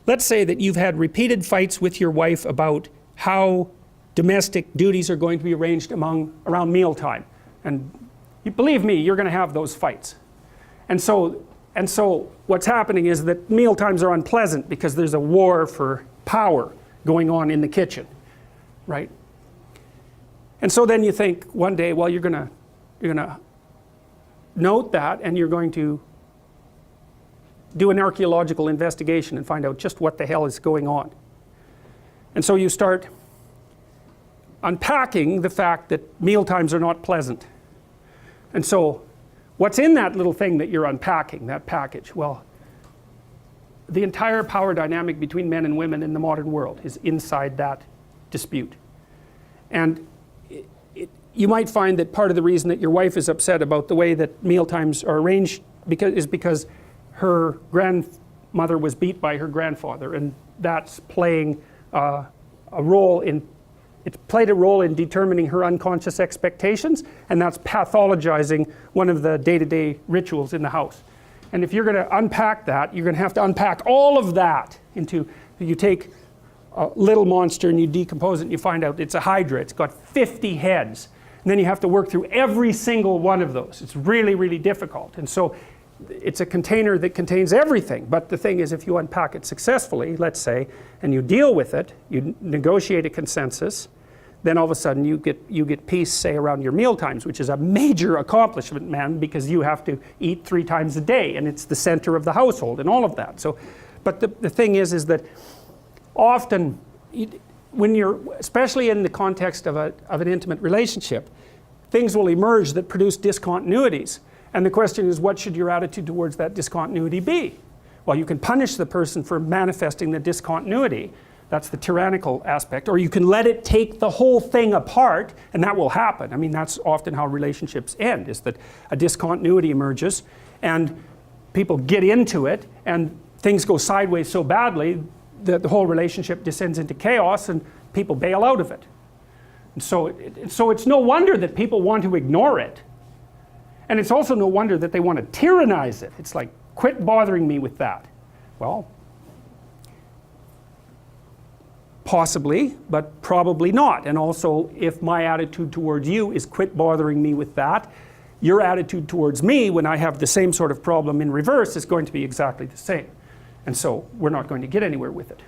let's say that you've had repeated fights with your wife about how domestic duties are going to be arranged around mealtime. And you believe me, you're going to have those fights. And so what's happening is that meal times are unpleasant because there's a war for power going on in the kitchen, right? And so then you think one day, well, you're going to note that, and you're going to do an archaeological investigation and find out just what the hell is going on. And so you start unpacking the fact that meal times are not pleasant. And so what's in that little thing that you're unpacking, that package? Well, the entire power dynamic between men and women in the modern world is inside that dispute. And you might find that part of the reason that your wife is upset about the way that meal times are arranged is because her grandmother was beat by her grandfather, and that's playing a role in, it's played a role in determining her unconscious expectations, and that's pathologizing one of the day-to-day rituals in the house. And if you're going to unpack that, you're going to have to unpack all of that into, you take a little monster and you decompose it and you find out it's a hydra, it's got 50 heads. And then you have to work through every single one of those. It's really, really difficult. And so it's a container that contains everything. But the thing is, if you unpack it successfully, let's say, and you deal with it, you negotiate a consensus, then all of a sudden you get peace, say, around your meal times, which is a major accomplishment, man, because you have to eat 3 times a day, and it's the center of the household and all of that. So, but the thing is that often, when you're, especially in the context of an intimate relationship, things will emerge that produce discontinuities. And the question is, what should your attitude towards that discontinuity be? Well, you can punish the person for manifesting the discontinuity. That's the tyrannical aspect. Or you can let it take the whole thing apart, and that will happen. I mean, that's often how relationships end, is that a discontinuity emerges, and people get into it, and things go sideways so badly that the whole relationship descends into chaos, and people bail out of it. And so it's no wonder that people want to ignore it. And it's also no wonder that they want to tyrannize it. It's like, quit bothering me with that. Well, possibly, but probably not. And also, if my attitude towards you is quit bothering me with that, your attitude towards me when I have the same sort of problem in reverse is going to be exactly the same. And so we're not going to get anywhere with it.